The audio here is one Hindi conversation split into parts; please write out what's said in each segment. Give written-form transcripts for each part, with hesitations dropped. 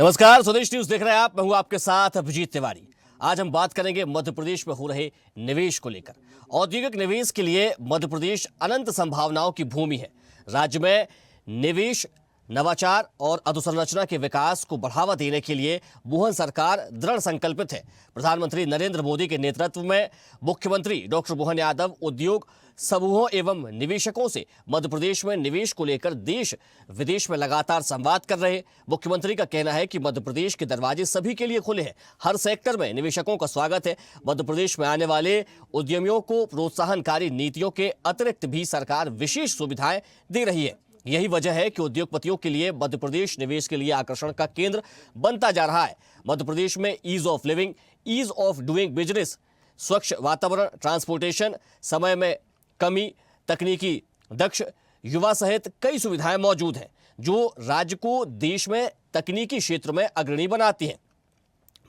नमस्कार, स्वदेश न्यूज देख रहे हैं आप। मैं हूं आपके साथ अभिजीत तिवारी। आज हम बात करेंगे मध्य प्रदेश में हो रहे निवेश को लेकर। औद्योगिक निवेश के लिए मध्य प्रदेश अनंत संभावनाओं की भूमि है। राज्य में निवेश, नवाचार और अधोसंरचना के विकास को बढ़ावा देने के लिए मोहन सरकार दृढ़ संकल्पित है। प्रधानमंत्री नरेंद्र मोदी के नेतृत्व में मुख्यमंत्री डॉक्टर मोहन यादव उद्योग समूहों एवं निवेशकों से मध्य प्रदेश में निवेश को लेकर देश विदेश में लगातार संवाद कर रहे हैं। मुख्यमंत्री का कहना है कि मध्य प्रदेश के दरवाजे सभी के लिए खुले हैं। हर सेक्टर में निवेशकों का स्वागत है। मध्य प्रदेश में आने वाले उद्यमियों को प्रोत्साहनकारी नीतियों के अतिरिक्त भी सरकार विशेष सुविधाएं दे रही है। यही वजह है कि उद्योगपतियों के लिए मध्य प्रदेश निवेश के लिए आकर्षण का केंद्र बनता जा रहा है। मध्य प्रदेश में ease of living, ease of doing business, स्वच्छ वातावरण, ट्रांसपोर्टेशन, समय में कमी, तकनीकी दक्ष युवा सहित कई सुविधाएं मौजूद हैं जो राज्य को देश में तकनीकी क्षेत्र में अग्रणी बनाती हैं।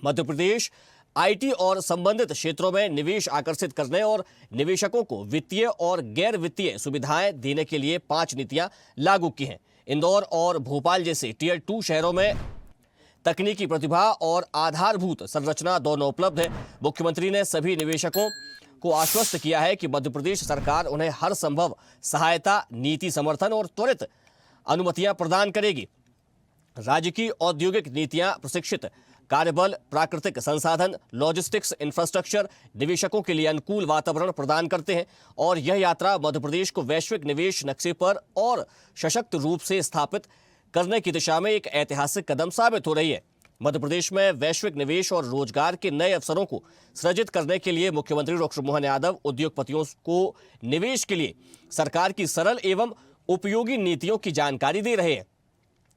मध्य प्रदेश आईटी और संबंधित क्षेत्रों में निवेश आकर्षित करने और निवेशकों को वित्तीय और गैर वित्तीय सुविधाएं देने के लिए 5 नीतियां लागू की हैं। इंदौर और भोपाल जैसे टियर 2 शहरों में तकनीकी प्रतिभा और आधारभूत संरचना दोनों उपलब्ध है। मुख्यमंत्री ने सभी निवेशकों को आश्वस्त किया है कि मध्य प्रदेश सरकार उन्हें हर संभव सहायता, नीति समर्थन और त्वरित अनुमतियां प्रदान करेगी। राज्य की औद्योगिक नीतियां प्रशिक्षित कार्यबल, प्राकृतिक संसाधन, लॉजिस्टिक्स, इंफ्रास्ट्रक्चर, निवेशकों के लिए अनुकूल वातावरण प्रदान करते हैं और यह यात्रा मध्य प्रदेश को वैश्विक निवेश नक्शे पर और सशक्त रूप से स्थापित करने की दिशा में एक ऐतिहासिक कदम साबित हो रही है। मध्य प्रदेश में वैश्विक निवेश और रोजगार के नए अवसरों को सृजित करने के लिए मुख्यमंत्री डॉक्टर मोहन यादव उद्योगपतियों को निवेश के लिए सरकार की सरल एवं उपयोगी नीतियों की जानकारी दे रहे हैं।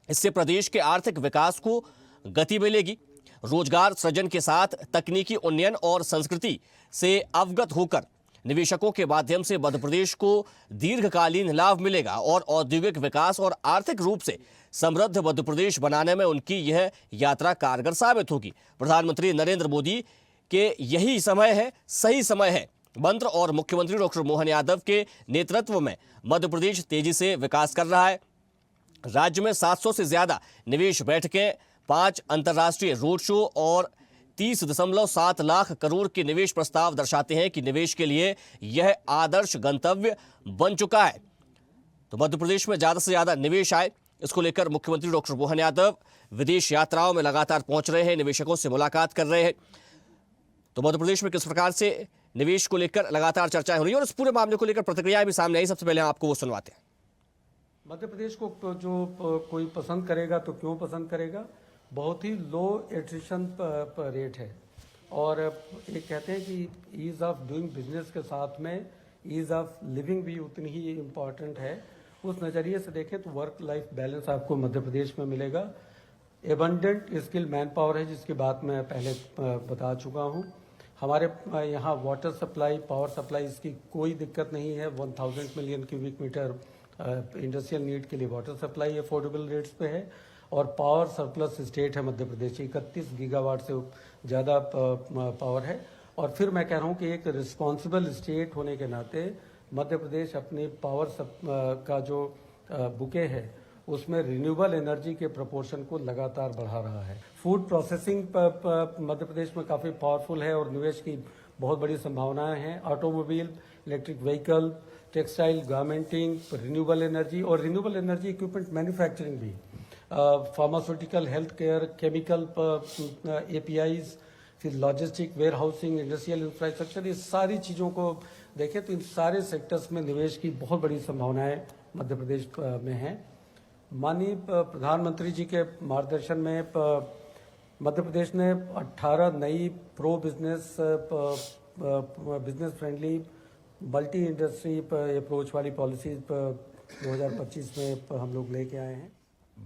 इससे प्रदेश के आर्थिक विकास को गति मिलेगी। रोजगार सृजन के साथ तकनीकी उन्नयन और संस्कृति से अवगत होकर निवेशकों के माध्यम से मध्य प्रदेश को दीर्घकालीन लाभ मिलेगा और औद्योगिक विकास और आर्थिक रूप से समृद्ध मध्य प्रदेश बनाने में उनकी यह यात्रा कारगर साबित होगी। प्रधानमंत्री नरेंद्र मोदी के यही समय है, सही समय है मंत्र और मुख्यमंत्री डॉक्टर मोहन यादव के नेतृत्व में मध्य प्रदेश तेजी से विकास कर रहा है। राज्य में 700 से ज्यादा निवेश बैठकें, 5 अंतर्राष्ट्रीय रोड शो और 30.7 लाख करोड़ के निवेश प्रस्ताव दर्शाते हैं कि निवेश के लिए यह आदर्श गंतव्य बन चुका है। तो मध्य प्रदेश में ज्यादा से ज्यादा निवेश आए, इसको लेकर मुख्यमंत्री डॉक्टर मोहन यादव विदेश यात्राओं में लगातार पहुंच रहे हैं, निवेशकों से मुलाकात कर रहे हैं। तो मध्य प्रदेश में किस प्रकार से निवेश को लेकर लगातार चर्चाएं हो रही है और इस पूरे मामले को लेकर प्रतिक्रियाएं भी सामने आई। सबसे पहले हम आपको वो सुनवाते हैं। मध्य प्रदेश को जो कोई पसंद करेगा तो क्यों पसंद करेगा, बहुत ही लो एट्रिशन रेट है और एक कहते हैं कि ईज़ ऑफ डूइंग बिजनेस के साथ में ईज़ ऑफ लिविंग भी उतनी ही इम्पॉर्टेंट है। उस नज़रिए से देखें तो वर्क लाइफ बैलेंस आपको मध्य प्रदेश में मिलेगा। एबंडेंट स्किल मैन पावर है, जिसकी बात मैं पहले बता चुका हूँ। हमारे यहाँ वाटर सप्लाई, पावर सप्लाई, इसकी कोई दिक्कत नहीं है। 1000 million cubic metre industrial need के लिए वाटर सप्लाई अफोर्डेबल रेट्स पे है और पावर सरप्लस स्टेट है मध्य प्रदेश। 31 गीगावाट से ज़्यादा पावर है और फिर मैं कह रहा हूँ कि एक रिस्पॉन्सिबल स्टेट होने के नाते मध्य प्रदेश अपने पावर का जो बुके है उसमें रिन्यूएबल एनर्जी के प्रोपोर्शन को लगातार बढ़ा रहा है। फूड प्रोसेसिंग मध्य प्रदेश में काफ़ी पावरफुल है और निवेश की बहुत बड़ी संभावनाएं हैं। Automobile, electric vehicle, textile, garmenting, renewable energy और रिन्यूएबल एनर्जी इक्विपमेंट मैन्युफैक्चरिंग भी, pharmaceutical, health care, chemical APIs, फिर logistic, warehousing, industrial infrastructure, ये सारी चीज़ों को देखें तो इन सारे सेक्टर्स में निवेश की बहुत बड़ी संभावनाएं मध्य प्रदेश में हैं। माननीय प्रधानमंत्री जी के मार्गदर्शन में मध्य प्रदेश ने 18 नई pro business friendly multi industry approach वाली पॉलिसीज 2025 में हम लोग लेके आए हैं।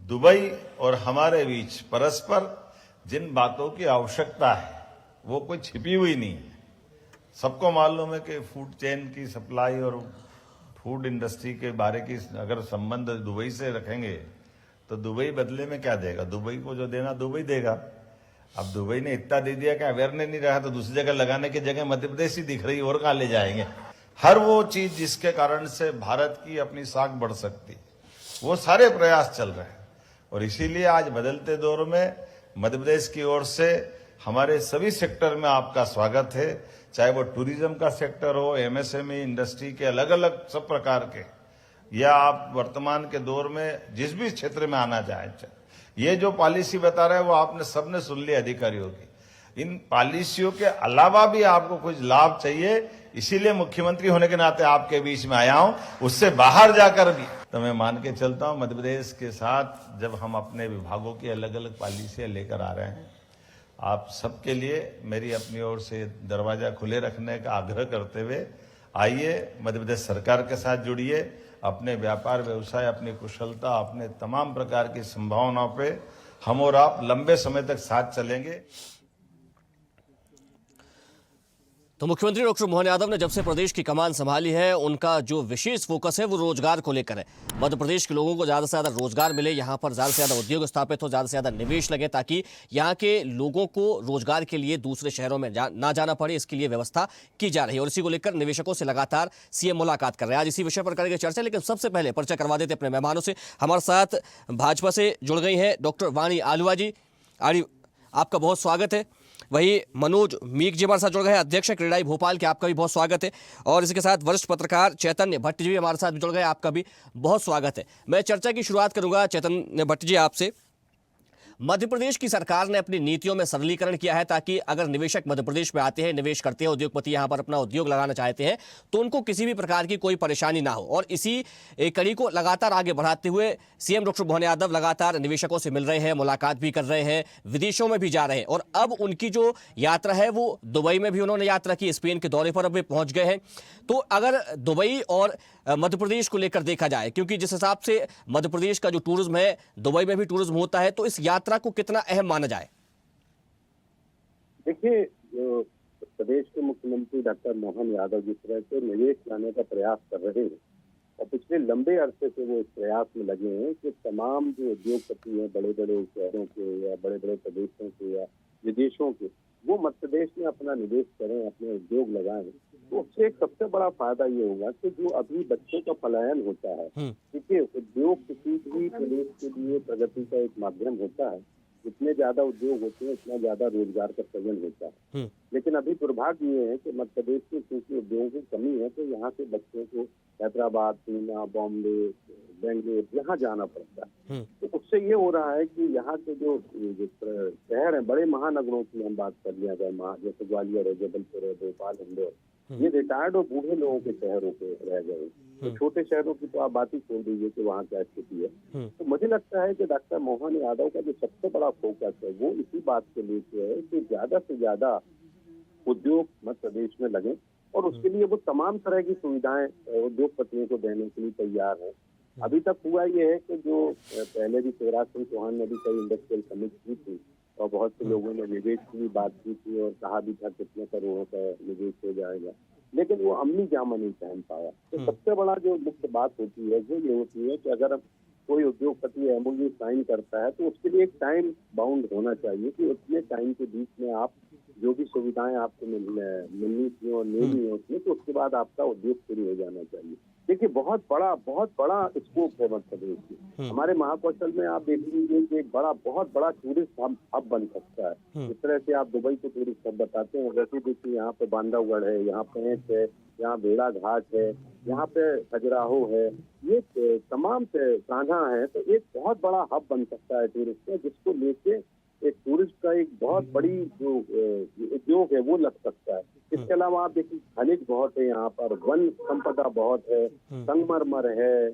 दुबई और हमारे बीच परस्पर जिन बातों की आवश्यकता है वो कोई छिपी हुई नहीं है। सबको मालूम है कि फूड चेन की सप्लाई और फूड इंडस्ट्री के बारे की अगर संबंध दुबई से रखेंगे तो दुबई बदले में क्या देगा? दुबई को जो देना दुबई देगा। अब दुबई ने इतना दे दिया कि अवेयरनेस नहीं रहा तो दूसरी जगह लगाने की जगह मध्य प्रदेश ही दिख रही, और कहाँ ले जाएंगे? हर वो चीज जिसके कारण से भारत की अपनी साख बढ़ सकती, वो सारे प्रयास चल रहे हैं और इसीलिए आज बदलते दौर में मध्य प्रदेश की ओर से हमारे सभी सेक्टर में आपका स्वागत है, चाहे वो टूरिज्म का सेक्टर हो, एमएसएमई इंडस्ट्री के अलग अलग सब प्रकार के, या आप वर्तमान के दौर में जिस भी क्षेत्र में आना चाहें। ये जो पॉलिसी बता रहे हैं वो आपने सबने सुन लिया अधिकारियों की। इन पॉलिसियों के अलावा भी आपको कुछ लाभ चाहिए, इसीलिए मुख्यमंत्री होने के नाते आपके बीच में आया हूं। उससे बाहर जाकर भी तो मैं मान के चलता हूं, मध्य प्रदेश के साथ जब हम अपने विभागों की अलग अलग पॉलिसियां लेकर आ रहे हैं, आप सबके लिए मेरी अपनी ओर से दरवाजा खुले रखने का आग्रह करते हुए आइए, मध्य प्रदेश सरकार के साथ जुड़िए, अपने व्यापार व्यवसाय, अपनी कुशलता, अपने तमाम प्रकार की संभावनाओं पे हम और आप लंबे समय तक साथ चलेंगे। तो मुख्यमंत्री डॉक्टर मोहन यादव ने जब से प्रदेश की कमान संभाली है, उनका जो विशेष फोकस है वो रोजगार को लेकर है। मध्य प्रदेश के लोगों को ज़्यादा से ज़्यादा रोजगार मिले, यहाँ पर ज़्यादा से ज़्यादा उद्योग स्थापित हो, ज़्यादा से ज़्यादा निवेश लगे, ताकि यहाँ के लोगों को रोजगार के लिए दूसरे शहरों में ना जाना पड़े। इसके लिए व्यवस्था की जा रही है और इसी को लेकर निवेशकों से लगातार सीएम मुलाकात कर रहे हैं। आज इसी विषय पर करेंगे चर्चा, लेकिन सबसे पहले परिचय करवा देते अपने मेहमानों से। हमारे साथ भाजपा से जुड़ गई हैं डॉक्टर वाणी आलुवा जी। आपका बहुत स्वागत है। वही मनोज मीक जी हमारे साथ जुड़ गए हैं, अध्यक्ष क्रीडाई भोपाल के, आपका भी बहुत स्वागत है। और इसी के साथ वरिष्ठ पत्रकार चैतन्य भट्ट जी भी हमारे साथ जुड़ गए, आपका भी बहुत स्वागत है। मैं चर्चा की शुरुआत करूंगा चैतन्य भट्ट जी आपसे। मध्य प्रदेश की सरकार ने अपनी नीतियों में सरलीकरण किया है, ताकि अगर निवेशक मध्य प्रदेश में आते हैं, निवेश करते हैं, उद्योगपति यहां पर अपना उद्योग लगाना चाहते हैं, तो उनको किसी भी प्रकार की कोई परेशानी ना हो। और इसी कड़ी को लगातार आगे बढ़ाते हुए सीएम डॉक्टर मोहन यादव लगातार निवेशकों से मिल रहे हैं, मुलाकात भी कर रहे हैं, विदेशों में भी जा रहे हैं। और अब उनकी जो यात्रा है वो दुबई में भी उन्होंने यात्रा की, स्पेन के दौरे पर अब वे पहुंच गए हैं। तो अगर दुबई और मध्य प्रदेश को लेकर देखा जाए, क्योंकि जिस हिसाब से मध्य प्रदेश का जो टूरिज्म है, दुबई में भी टूरिज्म होता है, तो इस यात्रा को कितना अहम माना जाए? देखिए, जो प्रदेश के मुख्यमंत्री डॉक्टर मोहन यादव जिस तरह से निवेश लाने का प्रयास कर रहे हैं और पिछले लंबे अरसे से वो इस प्रयास में लगे हैं कि तमाम जो उद्योगपति हैं, बड़े बड़े शहरों के या बड़े बड़े प्रदेशों के या विदेशों के, वो मध्य प्रदेश में अपना निवेश करें, अपने उद्योग लगाएं। तो उससे एक सबसे बड़ा फायदा ये होगा कि जो अभी बच्चों का पलायन होता है, देखिए उद्योग किसी भी प्रदेश के लिए प्रगति का एक माध्यम होता है। जितने ज्यादा उद्योग होते हैं उतना ज्यादा रोजगार का सृजन होता है। लेकिन अभी दुर्भाग्य ये है कि मध्य प्रदेश में क्योंकि उद्योगों की कमी है, तो यहाँ के बच्चों को हैदराबाद, पूना, बॉम्बे, बेंगलोर यहाँ जाना पड़ता है। तो उससे ये हो रहा है कि यहाँ के जो शहर हैं, बड़े महानगरों की हम बात कर लिया जाए, जैसे ग्वालियर है, जबलपुर है, भोपाल, इंदौर, ये रिटायर्ड और बूढ़े लोगों के शहरों के रह गए। तो छोटे शहरों की तो आप बात ही छोड़ दीजिए कि वहाँ क्या स्थिति है। तो मुझे लगता है कि डॉक्टर मोहन यादव का जो सबसे बड़ा फोकस है वो इसी बात के लिए है कि ज्यादा से ज्यादा उद्योग मध्य प्रदेश में लगे और उसके लिए वो तमाम तरह की सुविधाएं उद्योगपतियों को देने के लिए तैयार है। अभी तक हुआ ये है कि जो पहले भी शिवराज सिंह चौहान ने भी कई इंडस्ट्रियल समिट की थी और बहुत से लोगों ने निवेश की भी बात की थी और कहा भी था कितने करोड़ों का निवेश हो जाएगा, लेकिन वो अमली जामा नहीं पहन पाया। तो सबसे बड़ा जो मुख्य बात होती है वो ये होती है कि अगर कोई उद्योगपति एमओयू साइन करता है तो उसके लिए एक टाइम बाउंड होना चाहिए कि उतने टाइम के बीच में आप जो भी सुविधाएं आपको मिलनी थी और लेनी है उसमें, तो उसके बाद आपका उद्योग शुरू हो जाना चाहिए। देखिए बहुत बड़ा स्कोप है मध्य प्रदेश की। हमारे महाकौशल में आप देख लीजिए कि एक बहुत बड़ा टूरिस्ट हब बन सकता है। इस तरह से आप दुबई को टूरिस्ट हब बताते हैं, वैसे देखिए यहाँ पे बांधवगढ़ है, यहाँ पेंच है, यहाँ बेड़ा घाट है, यहाँ पे खजुराहो है, ये तमाम से कान्हा है। तो एक बहुत बड़ा हब बन सकता है टूरिस्ट का, जिसको लेके एक टूरिस्ट का एक बहुत बड़ी जो उद्योग है वो लग सकता है। इसके अलावा आप देखिए खनिज बहुत है यहाँ पर, वन संपदा बहुत है, संगमरमर है,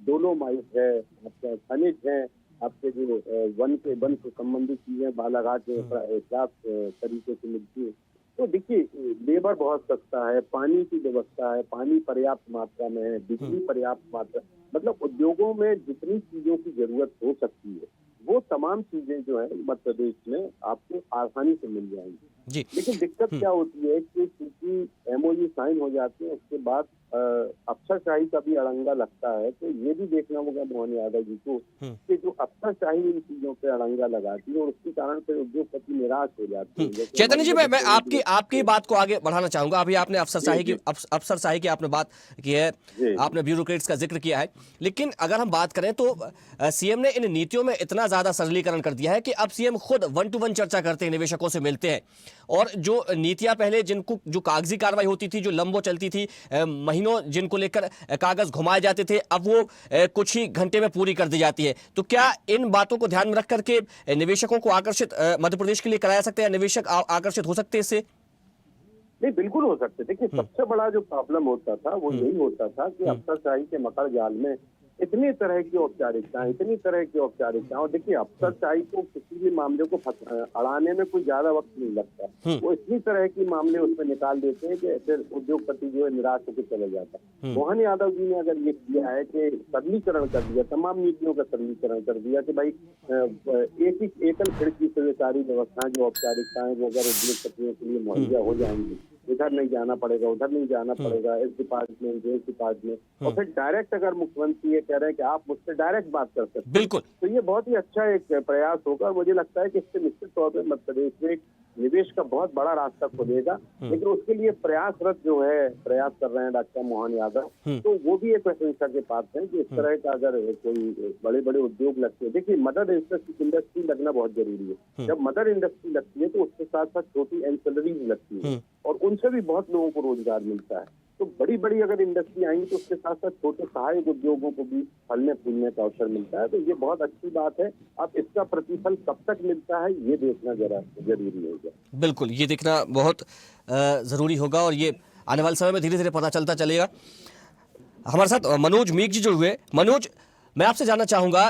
डोलोमाइट है, आपका खनिज है, आपके जो वन से संबंधित चीजें बालाघाट में खास तरीके से मिलती है। तो देखिए लेबर बहुत सस्ता है, पानी की व्यवस्था है, पानी पर्याप्त मात्रा में है, बिजली पर्याप्त मात्रा, मतलब उद्योगों में जितनी चीजों की जरूरत हो सकती है वो तमाम चीजें जो है मध्य प्रदेश में आपको आसानी से मिल जाएंगी। जी। लेकिन दिक्कत क्या होती है कि क्योंकि एमओयू साइन हो जाते हैं उसके बाद अफसरशाही का भी अड़ंगा लगता है, तो ये भी देखना होगा मोहन यादव जी को कि जो अफसरशाही इन चीजों पे अड़ंगा लगाती है और उसके कारण से उद्योगपति निराश हो जाते हैं। जैसे चैतन्य जी, मैं हमारे आपकी आपकी बात को आगे बढ़ाना चाहूंगा। अभी आपने अफसरशाही की आपने बात की है, जी। आपने ब्यूरोक्रेट्स का जिक्र किया है, लेकिन अगर हम बात करें तो सीएम ने इन नीतियों में इतना ज्यादा सरलीकरण कर दिया है कि अब सीएम खुद 1-to-1 चर्चा करते हैं, निवेशकों से मिलते हैं, और जो नीतियां पहले जिनको जो कागजी कार्रवाई होती थी, जो लंबो चलती थी, महीनों जिनको लेकर कागज घुमाए जाते थे, अब वो कुछ ही घंटे में पूरी कर दी जाती है। तो क्या इन बातों को ध्यान में रख करके निवेशकों को आकर्षित मध्य प्रदेश के लिए कराया सकते हैं, निवेशक आकर्षित हो सकते हैं इससे? नहीं, बिल्कुल हो सकते। देखिए, सबसे बड़ा जो प्रॉब्लम होता था वो यही होता था कि अफसरशाही के मकर जाल में इतनी तरह की औपचारिकताएं, और देखिए अफसरशाही को किसी भी मामले को अड़ाने में कोई ज्यादा वक्त नहीं लगता। वो इतनी तरह की मामले उसमें निकाल देते हैं कि फिर उद्योगपति जो है निराश होकर चले जाता है। मोहन यादव जी ने अगर ये किया है कि सरलीकरण कर दिया, तमाम नीतियों का सरलीकरण कर दिया कि भाई एक ही एकल खिड़की से सारी व्यवस्थाएं जो औपचारिकताएं वो अगर उद्योगपतियों के लिए मुहैया हो जाएंगी, इधर नहीं जाना पड़ेगा, उधर नहीं जाना पड़ेगा, इस डिपार्टमेंट इस डिपार्टमेंट, और फिर डायरेक्ट अगर मुख्यमंत्री ये कह रहे हैं कि आप मुझसे डायरेक्ट बात कर सकते हैं, बिल्कुल, तो ये बहुत ही अच्छा एक प्रयास होगा। मुझे लगता है कि इससे निश्चित तौर पर मध्य प्रदेश में एक निवेश का बहुत बड़ा रास्ता खुलेगा। लेकिन उसके लिए प्रयास कर रहे हैं डॉक्टर मोहन यादव, तो वो भी एक प्रशंसा के पात्र हैं कि इस तरह का अगर कोई बड़े बड़े उद्योग लगते हैं। देखिए, मदर इंडस्ट्री लगना बहुत जरूरी है। जब मदर इंडस्ट्री लगती है तो उसके साथ साथ छोटी एंसिलरीज लगती है और उनसे भी बहुत लोगों को रोजगार मिलता है। तो बड़ी बड़ी अगर इंडस्ट्री आएंगी तो उसके साथ साथ छोटे सहायक उद्योगों को भी फलने फूलने का अवसर मिलता है। तो ये बहुत अच्छी बात है। अब इसका प्रतिफल कब तक मिलता है ये देखना जरा जरूरी होगा। बिल्कुल, ये देखना बहुत जरूरी होगा और ये आने वाले समय में धीरे धीरे पता चलता चलेगा। हमारे साथ मनोज मीक जी जुड़े हुए। मनोज, मैं आपसे जानना चाहूंगा,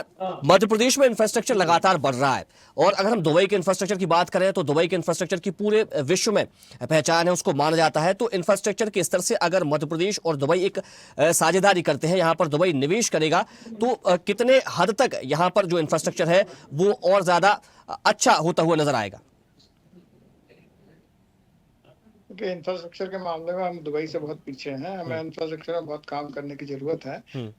मध्य प्रदेश में इंफ्रास्ट्रक्चर लगातार बढ़ रहा है, और अगर हम दुबई के इंफ्रास्ट्रक्चर की बात करें तो दुबई के इंफ्रास्ट्रक्चर की पूरे विश्व में पहचान है, उसको माना जाता है। तो इंफ्रास्ट्रक्चर के स्तर से अगर मध्य प्रदेश और दुबई एक साझेदारी करते हैं, यहाँ पर दुबई निवेश करेगा, तो कितने हद तक यहाँ पर जो इंफ्रास्ट्रक्चर है वो और ज्यादा अच्छा होता हुआ नजर आएगा? कि इंफ्रास्ट्रक्चर के मामले में हम दुबई से बहुत पीछे हैं। हमें इंफ्रास्ट्रक्चर में बहुत काम करने की जरूरत है।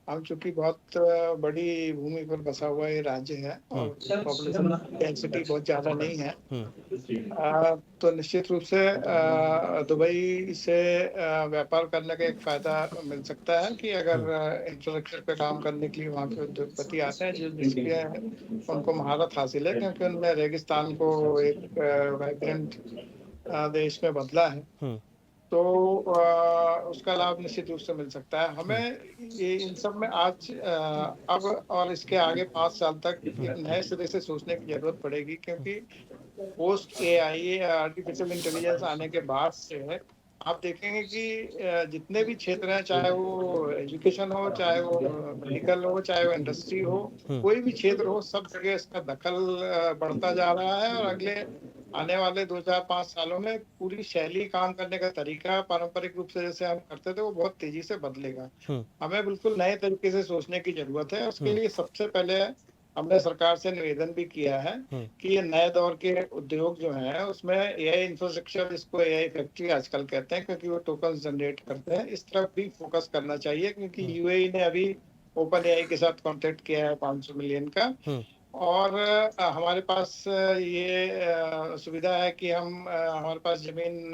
हम चूंकि बहुत बड़ी भूमि पर बसा हुआ ये राज्य है और पॉपुलेशन डेंसिटी बहुत ज्यादा नहीं है, तो निश्चित रूप से दुबई से व्यापार करने का एक फायदा मिल सकता है कि अगर इंफ्रास्ट्रक्चर पे काम करने के लिए वहाँ के उद्योगपति आते हैं जिसके उनको महारत हासिल है, क्योंकि उनने रेगिस्तान को एक वाइब्रेंट देश में बदला है, तो उसका लाभ निश्चित रूप से मिल सकता है। हमें ये इन सब में आज अब और इसके आगे 5 साल तक नए सिरे से सोचने की जरूरत पड़ेगी, क्योंकि पोस्ट AI आर्टिफिशियल इंटेलिजेंस आने के बाद से आप देखेंगे कि जितने भी क्षेत्र हैं, चाहे वो एजुकेशन हो, चाहे वो मेडिकल हो, चाहे वो इंडस्ट्री हो, कोई भी क्षेत्र हो, सब जगह इसका दखल बढ़ता जा रहा है। और अगले आने वाले 2-4-5 सालों में पूरी शैली, काम करने का तरीका पारंपरिक रूप से जैसे हम करते थे वो बहुत तेजी से बदलेगा। हमें बिल्कुल नए तरीके से सोचने की जरूरत है। उसके लिए सबसे पहले हमने सरकार से निवेदन भी किया है कि ये नए दौर के उद्योग जो हैं उसमें AI इंफ्रास्ट्रक्चर, जिसको AI फैक्ट्री आजकल कहते हैं, क्योंकि वो टोकन जनरेट करते हैं, इस तरफ भी फोकस करना चाहिए। क्योंकि UAE ने अभी OpenAI के साथ कॉन्ट्रैक्ट किया है 500 मिलियन का, और हमारे पास ये सुविधा है कि हमारे पास जमीन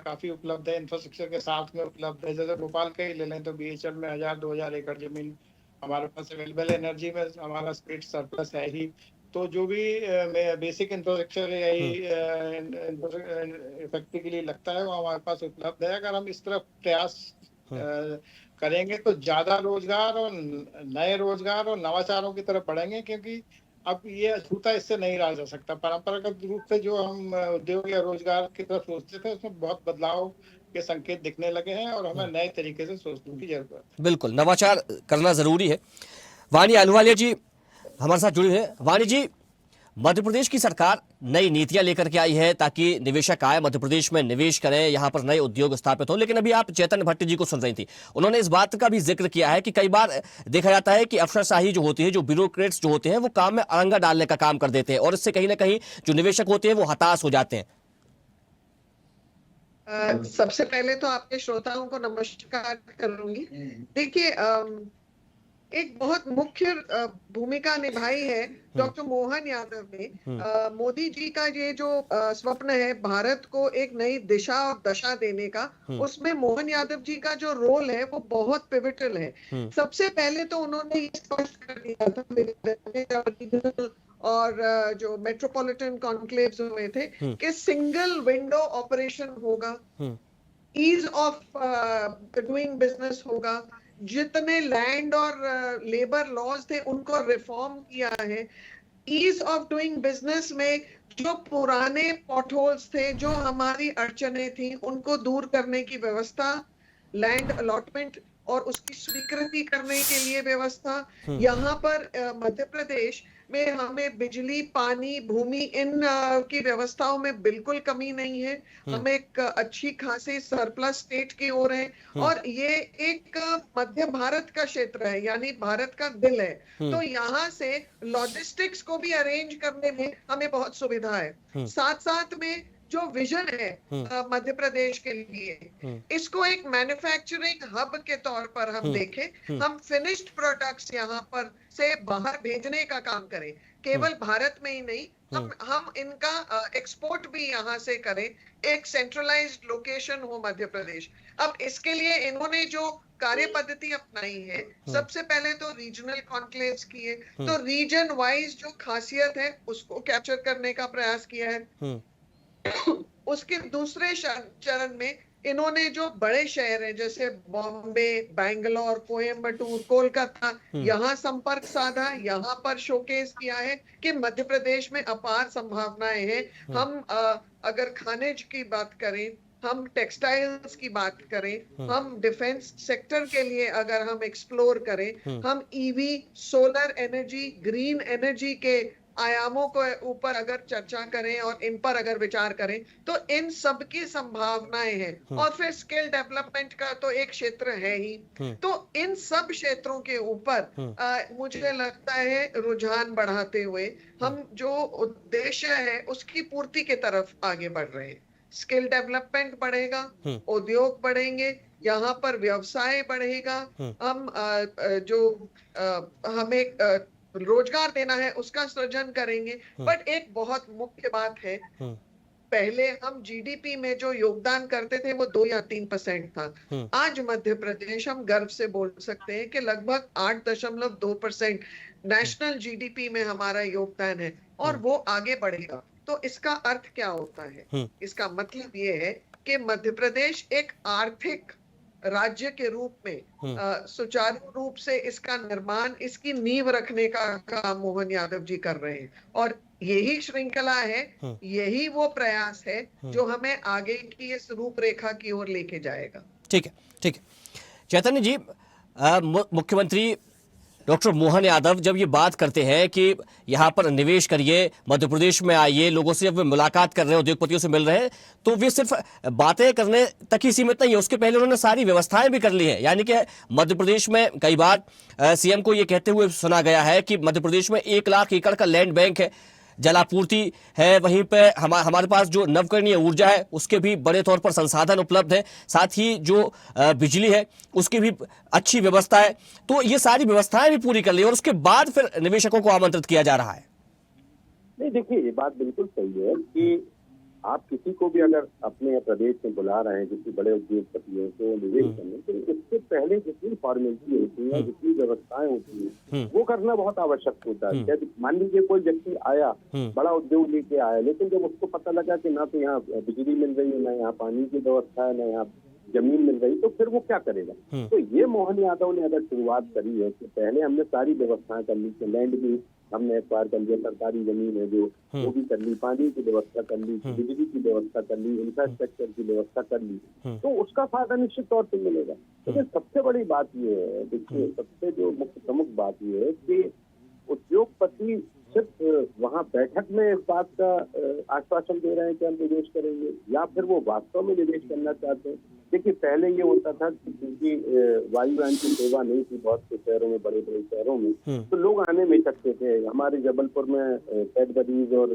काफी उपलब्ध है, इंफ्रास्ट्रक्चर के साथ में उपलब्ध है। जैसे भोपाल का ही ले लें तो BHL में 1000-2000 एकड़ जमीन हमारे पास अवेलेबल, एनर्जी में हमारा स्टेट सरप्लस है ही। तो जो भी बेसिक इंफ्रास्ट्रक्चर फैक्ट्री के लिए लगता है वो हमारे पास उपलब्ध है। अगर हम इस तरफ प्रयास करेंगे तो ज्यादा रोजगार और नए रोजगार और नवाचारों की तरफ बढ़ेंगे, क्योंकि अब ये अछूता इससे नहीं रहा जा सकता। परंपरागत रूप से जो हम उद्योग या रोजगार की तरफ सोचते थे उसमें बहुत बदलाव के संकेत दिखने लगे हैं और हमें नए तरीके से सोचने की जरूरत है। बिल्कुल, नवाचार करना जरूरी है। वाणी अहलुवालिया जी हमारे साथ जुड़े हैं। वाणी जी, मध्य प्रदेश की सरकार नई नीतियां लेकर के आई है ताकि निवेशक आए, मध्य प्रदेश में निवेश करें, यहां पर नए उद्योग स्थापित हो। लेकिन अभी आप चैतन्य भट्ट जी को सुन रही थी, उन्होंने इस बात का भी जिक्र किया है कि कई बार देखा जाता है कि अफसरशाही जो होती है, जो ब्यूरोक्रेट्स जो होते हैं, वो काम में अड़ंगा डालने का काम कर देते हैं और इससे कहीं ना कहीं जो निवेशक होते हैं वो हताश हो जाते हैं। सबसे पहले तो आपके श्रोताओं को नमस्कार करूंगी। देखिए, एक बहुत मुख्य भूमिका निभाई है डॉक्टर मोहन यादव ने। मोदी जी का ये जो स्वप्न है भारत को एक नई दिशा और दशा देने का, उसमें मोहन यादव जी का जो रोल है वो बहुत पिवटल है। सबसे पहले तो उन्होंने ये स्पष्ट कर दिया था और जो मेट्रोपॉलिटन कॉन्क्लेव्स हुए थे कि सिंगल विंडो ऑपरेशन होगा, ईज ऑफ डूइंग बिजनेस होगा, जितने लैंड और लेबर लॉज थे उनको रिफॉर्म किया है। ईज ऑफ डूइंग बिजनेस में जो पुराने पॉटहोल्स थे, जो हमारी अड़चने थी, उनको दूर करने की व्यवस्था, लैंड अलॉटमेंट और उसकी स्वीकृति करने के लिए व्यवस्था। यहाँ पर मध्य प्रदेश में हमें बिजली, पानी, भूमि, इन की व्यवस्थाओं में बिल्कुल कमी नहीं है। हम एक अच्छी खासी सरप्लस स्टेट की ओर है और ये एक मध्य भारत का क्षेत्र है, यानी भारत का दिल है। तो यहाँ से लॉजिस्टिक्स को भी अरेंज करने में हमें बहुत सुविधा है। साथ साथ में जो विजन है मध्य प्रदेश के लिए, इसको एक मैन्युफैक्चरिंग हब के तौर पर हम देखें। हम फिनिश्ड प्रोडक्ट्स यहाँ पर से बाहर भेजने का काम करें, केवल भारत में ही नहीं, हम इनका एक्सपोर्ट भी यहाँ से करें। एक सेंट्रलाइज्ड लोकेशन हो मध्य प्रदेश। अब इसके लिए इन्होंने जो कार्य पद्धति अपनाई है, सबसे पहले तो रीजनल कॉन्क्लेव्स किए, तो रीजन वाइज जो खासियत है उसको कैप्चर करने का प्रयास किया है। उसके दूसरे चरण में इन्होंने जो बड़े शहर हैं जैसे बॉम्बे, बैंगलोर, कोयम्बटूर, कोलकाता, यहाँ संपर्क साधा, यहाँ पर शोकेस किया है कि मध्य प्रदेश में अपार संभावनाएं हैं। हम अगर खानेज की बात करें, हम टेक्सटाइल्स की बात करें, हम डिफेंस सेक्टर के लिए अगर हम एक्सप्लोर करें, हम EV, solar energy, green energy के आयामों के ऊपर अगर चर्चा करें और इन पर अगर विचार करें, तो इन सब की संभावनाएं हैं। और फिर स्किल डेवलपमेंट का तो एक क्षेत्र है ही। तो इन सब क्षेत्रों के ऊपर मुझे लगता है रुझान बढ़ाते हुए हम जो उद्देश्य है उसकी पूर्ति की तरफ आगे बढ़ रहे हैं। स्किल डेवलपमेंट बढ़ेगा, उद्योग बढ़ेंगे, यहाँ पर व्यवसाय बढ़ेगा, हम हमें रोजगार देना है उसका सृजन करेंगे। बट एक बहुत मुख्य बात है, पहले हम जीडीपी में जो योगदान करते थे वो 2 या 3% था। आज मध्य प्रदेश, हम गर्व से बोल सकते हैं कि लगभग 8.2% नेशनल जीडीपी में हमारा योगदान है और वो आगे बढ़ेगा। तो इसका अर्थ क्या होता है? इसका मतलब ये है कि मध्य प्रदेश एक आर्थिक राज्य के रूप में सुचारू रूप से इसका निर्माण, इसकी नींव रखने का काम मोहन यादव जी कर रहे हैं। और यही श्रृंखला है, यही वो प्रयास है जो हमें आगे की इस रूपरेखा की ओर लेके जाएगा। ठीक है, ठीक है। चैतन्य जी, मुख्यमंत्री डॉक्टर मोहन यादव जब ये बात करते हैं कि यहाँ पर निवेश करिए, मध्य प्रदेश में आइए, लोगों से जब वे मुलाकात कर रहे हैं, उद्योगपतियों से मिल रहे हैं, तो वे सिर्फ बातें करने तक ही सीमित नहीं है, उसके पहले उन्होंने सारी व्यवस्थाएं भी कर ली है। यानी कि मध्य प्रदेश में कई बार सीएम को ये कहते हुए सुना गया है कि मध्य प्रदेश में 1 लाख एकड़ का लैंड बैंक है, जलापूर्ति है, वहीं पे हमारे पास जो नवकरणीय ऊर्जा है उसके भी बड़े तौर पर संसाधन उपलब्ध है, साथ ही जो बिजली है उसकी भी अच्छी व्यवस्था है। तो ये सारी व्यवस्थाएं भी पूरी कर ली और उसके बाद फिर निवेशकों को आमंत्रित किया जा रहा है। नहीं, देखिए ये बात बिल्कुल सही है कि आप किसी को भी अगर अपने प्रदेश में बुला रहे हैं, किसी बड़े उद्योगपतियों को निवेश करने, तो उससे पहले जितनी फॉर्मेलिटी होती है, जितनी व्यवस्थाएं होती है, वो करना बहुत आवश्यक होता है। मान लीजिए कोई व्यक्ति आया, बड़ा उद्योग लेके आया, लेकिन जब उसको पता लगा कि ना तो यहाँ बिजली मिल रही है, ना यहाँ पानी की व्यवस्था है, ना यहाँ जमीन मिल रही, तो फिर वो क्या करेगा? तो ये मोहन यादव ने अगर शुरुआत करी है कि पहले हमने सारी व्यवस्थाएं कर ली, लैंड भी हमने एक्वायर कर लिया, सरकारी जमीन है जो वो भी कर ली, पानी की व्यवस्था कर ली, बिजली की व्यवस्था कर ली, इंफ्रास्ट्रक्चर की व्यवस्था कर ली, तो उसका फायदा निश्चित तौर पर मिलेगा। लेकिन सबसे बड़ी बात ये है, देखिए सबसे जो मुख्य प्रमुख बात ये है कि उद्योगपति सिर्फ वहाँ बैठक में इस बात का आश्वासन दे रहे हैं कि हम निवेश करेंगे, या फिर वो वास्तव में निवेश करना चाहते हैं। देखिए, पहले ये होता था कि क्योंकि वायुयान की सेवा नहीं थी बहुत से शहरों में, बड़े बड़े शहरों में, तो लोग आने में सकते थे। हमारे जबलपुर में कैडबरीज और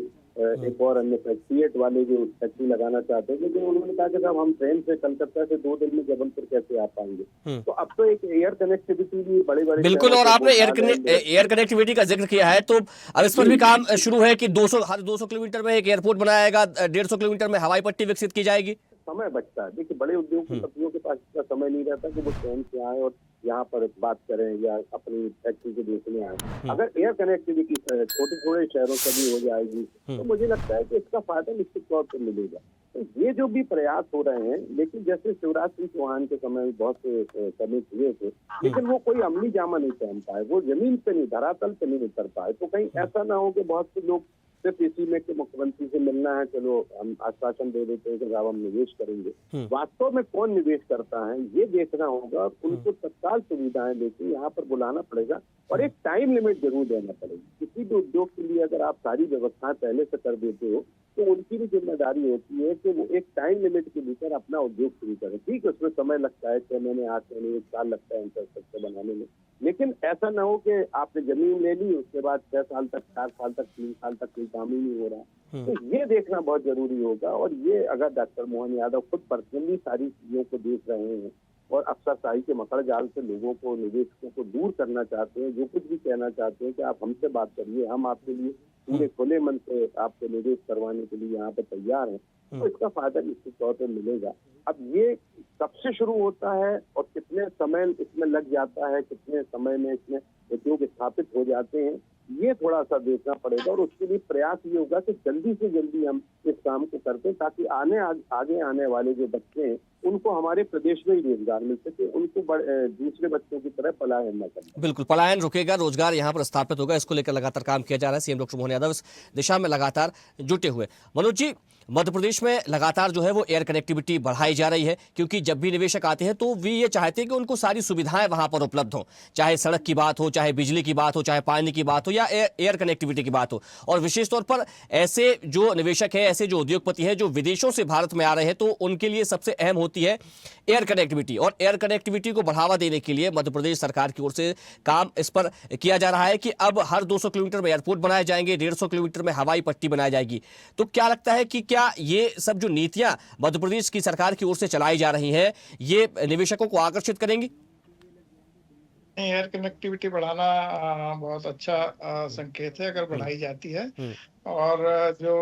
एक और अन्य फैक्ट्री वाले जो फैक्ट्री लगाना चाहते हैं, लेकिन उन्होंने कहा कि साहब हम ट्रेन से कलकत्ता से 2 दिन में जबलपुर कैसे आ पाएंगे। तो अब तो एक एयर कनेक्टिविटी भी बड़े बड़े बिल्कुल, और आपने एयर कनेक्टिविटी का जिक्र किया है, तो अब इस पर भी काम शुरू है कि 200 किलोमीटर में एक एयरपोर्ट बनाया जाएगा, 150 किलोमीटर में हवाई पट्टी विकसित की जाएगी। समय बचता है। देखिए, बड़े उद्योगपतियों के पास इतना समय नहीं रहता कि वो ट्रेन से आए और यहाँ पर बात करें या अपनी फैक्ट्री को देखने आए। अगर एयर कनेक्टिविटी छोटे छोटे शहरों से भी हो जाएगी तो मुझे लगता है कि इसका फायदा निश्चित तौर पर मिलेगा। तो ये जो भी प्रयास हो रहे हैं, लेकिन जैसे शिवराज सिंह चौहान के समय में बहुत से समिट हुए थे, लेकिन वो कोई अमली जामा नहीं पहन पाए, वो जमीन पे नहीं, धरातल पे नहीं उतर पाए। तो कहीं ऐसा ना हो कि बहुत से लोग सिर्फ इसी में कि मुख्यमंत्री से मिलना है, चलो हम आश्वासन दे देते हैं कि साहब हम निवेश करेंगे। वास्तव में कौन निवेश करता है ये देखना होगा। उनको तत्काल सुविधाएं देकर यहाँ पर बुलाना पड़ेगा और एक टाइम लिमिट जरूर देना पड़ेगा। किसी भी उद्योग के लिए अगर आप सारी व्यवस्थाएं पहले से कर देते हो तो उनकी भी जिम्मेदारी होती है कि वो एक टाइम लिमिट के भीतर अपना उद्योग शुरू करें। ठीक है, उसमें समय लगता है, 6 महीने 8 महीने 1 साल लगता है इंफ्रास्ट्रक्चर बनाने में, लेकिन ऐसा ना हो कि आपने जमीन ले ली, उसके बाद 6 साल तक, 4 साल तक, 3 साल तक कोई काम ही नहीं हो रहा। तो ये देखना बहुत जरूरी होगा। और ये अगर डॉक्टर मोहन यादव खुद पर्सनली सारी चीजों को देख रहे हैं और अफसरशाही के मकड़ जाल से लोगों को, निवेशकों को दूर करना चाहते हैं, जो कुछ भी कहना चाहते हैं कि आप हमसे बात करिए, हम आपके लिए पूरे खुले मन से आपको निवेश करवाने के लिए यहाँ पे तैयार हैं, तो इसका फायदा निश्चित तौर पर मिलेगा। अब ये कब से शुरू होता है और कितने समय इसमें लग जाता है, कितने समय में इसमें उद्योग स्थापित हो जाते हैं, ये थोड़ा सा देखना पड़ेगा। और उसके लिए प्रयास ये होगा कि जल्दी से जल्दी हम इस काम को करते हैं, ताकि आगे आने वाले जो बच्चे हैं उनको हमारे प्रदेश में ही रोजगार मिल सके, उनको दूसरे बच्चों की तरह पलायन न करना। बिल्कुल, पलायन रुकेगा, रोजगार यहाँ पर स्थापित होगा। इसको लेकर लगातार काम किया जा रहा है। सीएम डॉक्टर मोहन यादव इस दिशा में लगातार जुटे हुए। मनोज जी, मध्य प्रदेश में लगातार जो है वो एयर कनेक्टिविटी बढ़ाई जा रही है, क्योंकि जब भी निवेशक आते हैं तो वे ये चाहते हैं कि उनको सारी सुविधाएं वहां पर उपलब्ध हो, चाहे सड़क की बात हो, चाहे बिजली की बात हो, चाहे पानी की बात हो या एयर कनेक्टिविटी की बात हो। और विशेष तौर पर ऐसे जो निवेशक है, ऐसे जो उद्योगपति है जो विदेशों से भारत में आ रहे हैं, तो उनके लिए सबसे अहम होती है एयर कनेक्टिविटी। और एयर कनेक्टिविटी को बढ़ावा देने के लिए मध्य प्रदेश सरकार की ओर से काम इस पर किया जा रहा है कि अब हर 200 किलोमीटर में एयरपोर्ट बनाए जाएंगे, 150 किलोमीटर में हवाई पट्टी बनाई जाएगी। तो क्या लगता है कि क्या ये सब जो नीतियां मध्य प्रदेश की सरकार की ओर से चलाई जा रही हैं, ये निवेशकों को आकर्षित करेंगी? एयर कनेक्टिविटी बढ़ाना बहुत अच्छा संकेत है अगर बढ़ाई जाती है। और जो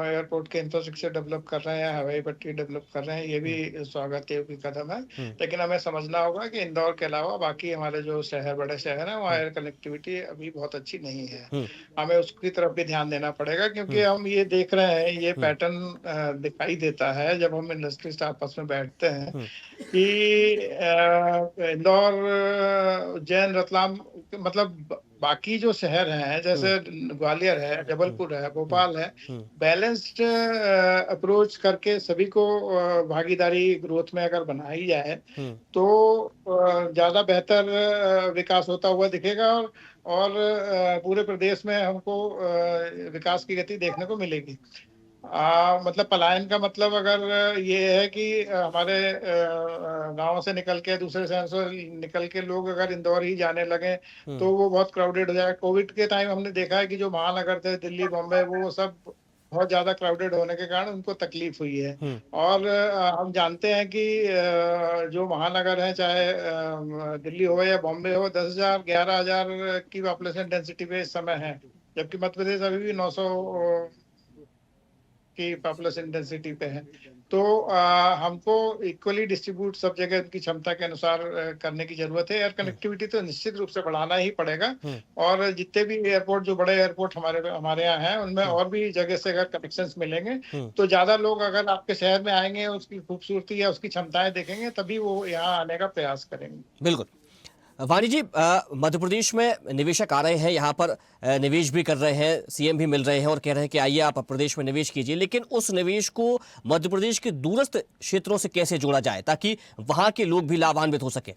एयरपोर्ट के इंफ्रास्ट्रक्चर डेवलप कर रहे हैं, हवाई पट्टी डेवलप कर रहे हैं, ये भी स्वागत योग्य कदम है। लेकिन हमें समझना होगा कि इंदौर के अलावा बाकी हमारे जो शहर, बड़े शहर हैं, वहाँ एयर कनेक्टिविटी अभी बहुत अच्छी नहीं है। हमें उसकी तरफ भी ध्यान देना पड़ेगा, क्योंकि हम ये देख रहे हैं, ये पैटर्न दिखाई देता है जब हम इंडस्ट्रिस्ट आपस में बैठते हैं कि इंदौर, उज्जैन, रतलाम, मतलब बाकी जो शहर हैं जैसे ग्वालियर है, जबलपुर है, भोपाल है, बैलेंस्ड अप्रोच करके सभी को भागीदारी ग्रोथ में अगर बनाई जाए तो ज्यादा बेहतर विकास होता हुआ दिखेगा। और पूरे प्रदेश में हमको विकास की गति देखने को मिलेगी। मतलब पलायन का मतलब अगर ये है कि हमारे गांव से निकल के, दूसरे शहर से निकल के लोग अगर इंदौर ही जाने लगे तो वो बहुत क्राउडेड हो जाएगा। कोविड के टाइम हमने देखा है कि जो महानगर थे, दिल्ली, बॉम्बे, वो सब बहुत ज्यादा क्राउडेड होने के कारण उनको तकलीफ हुई है। और हम जानते हैं कि जो महानगर है, चाहे दिल्ली हो या बॉम्बे हो, 10,000 11,000 की पॉपुलेशन डेंसिटी पे इस समय है, जबकि मध्य प्रदेश अभी भी 900 की पॉपुलेशन डेंसिटी पे है। तो हमको इक्वली डिस्ट्रीब्यूट सब जगह उनकी क्षमता के अनुसार करने की जरूरत है। एयर कनेक्टिविटी तो निश्चित रूप से बढ़ाना ही पड़ेगा। और जितने भी एयरपोर्ट, जो बड़े एयरपोर्ट हमारे यहाँ हैं, उनमें और भी जगह से अगर कनेक्शंस मिलेंगे तो ज्यादा लोग अगर आपके शहर में आएंगे, उसकी खूबसूरती या उसकी क्षमताएं देखेंगे, तभी वो यहाँ आने का प्रयास करेंगे। बिल्कुल। वाणी जी, मध्य प्रदेश में निवेशक आ रहे हैं, यहाँ पर निवेश भी कर रहे हैं, सीएम भी मिल रहे हैं और कह रहे हैं कि आइए आप प्रदेश में निवेश कीजिए, लेकिन उस निवेश को मध्य प्रदेश के दूरस्थ क्षेत्रों से कैसे जोड़ा जाए ताकि वहां के लोग भी लाभान्वित हो सके?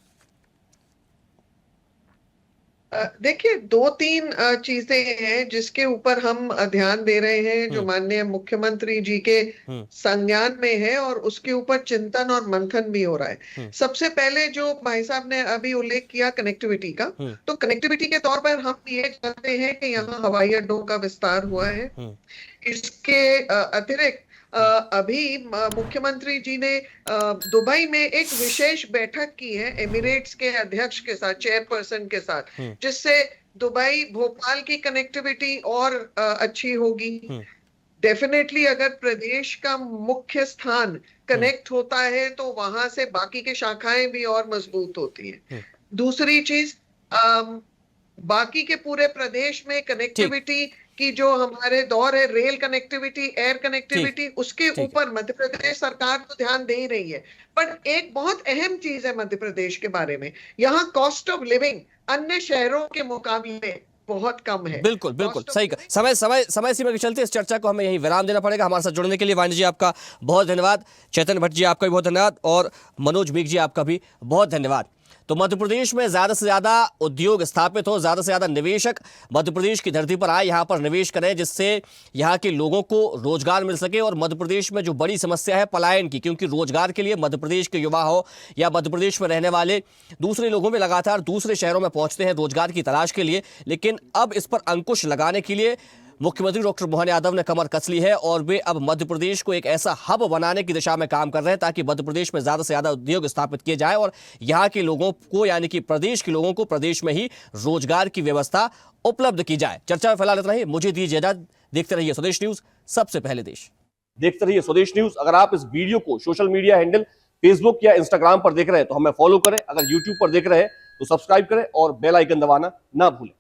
देखिए, 2-3 चीजें हैं जिसके ऊपर हम ध्यान दे रहे हैं, जो माननीय मुख्यमंत्री जी के संज्ञान में है और उसके ऊपर चिंतन और मंथन भी हो रहा है। सबसे पहले जो भाई साहब ने अभी उल्लेख किया कनेक्टिविटी का, तो कनेक्टिविटी के तौर पर हम ये जानते हैं कि यहाँ हवाई अड्डों का विस्तार हुआ है। इसके अतिरिक्त अभी मुख्यमंत्री जी ने दुबई में एक विशेष बैठक की है एमिरेट्स के अध्यक्ष के साथ, चेयरपर्सन के साथ, जिससे दुबई भोपाल की कनेक्टिविटी और अच्छी होगी। डेफिनेटली अगर प्रदेश का मुख्य स्थान कनेक्ट होता है तो वहां से बाकी के शाखाएं भी और मजबूत होती हैं। दूसरी चीज, बाकी के पूरे प्रदेश में कनेक्टिविटी की जो हमारे दौर है, रेल कनेक्टिविटी, एयर कनेक्टिविटी, उसके ऊपर मध्य प्रदेश सरकार तो ध्यान दे ही रही है। पर एक बहुत अहम चीज है मध्य प्रदेश के बारे में, यहाँ कॉस्ट ऑफ लिविंग अन्य शहरों के मुकाबले बहुत कम है। बिल्कुल बिल्कुल सही। समय सीमा के चलते इस चर्चा को हमें यही विराम देना पड़ेगा। हमारे साथ जुड़ने के लिए वाणी जी आपका बहुत धन्यवाद, चैतन्य भट्ट जी आपका भी बहुत धन्यवाद और मनोज मीक जी आपका भी बहुत धन्यवाद। तो मध्य प्रदेश में ज़्यादा से ज़्यादा उद्योग स्थापित हो, ज़्यादा से ज़्यादा निवेशक मध्य प्रदेश की धरती पर आए, यहाँ पर निवेश करें, जिससे यहाँ के लोगों को रोजगार मिल सके। और मध्य प्रदेश में जो बड़ी समस्या है पलायन की, क्योंकि रोजगार के लिए मध्य प्रदेश के युवा हो या मध्य प्रदेश में रहने वाले दूसरे लोगों में लगातार दूसरे शहरों में पहुँचते हैं रोजगार की तलाश के लिए। लेकिन अब इस पर अंकुश लगाने के लिए मुख्यमंत्री डॉक्टर मोहन यादव ने कमर कस ली है और वे अब मध्य प्रदेश को एक ऐसा हब बनाने की दिशा में काम कर रहे हैं ताकि मध्य प्रदेश में ज़्यादा से ज़्यादा उद्योग स्थापित किए जाए और यहाँ के लोगों को, यानी कि प्रदेश के लोगों को, प्रदेश में ही रोजगार की व्यवस्था उपलब्ध की जाए। चर्चा में फिलहाल इतना ही, मुझे दीजिए इजाजत। देखते रहिए स्वदेश न्यूज, सबसे पहले देश। देखते रहिए स्वदेश न्यूज। अगर आप इस वीडियो को सोशल मीडिया हैंडल फेसबुक या इंस्टाग्राम पर देख रहे हैं तो हमें फॉलो करें, अगर यूट्यूब पर देख रहे हैं तो सब्सक्राइब करें और बेल आइकन दबाना ना भूलें।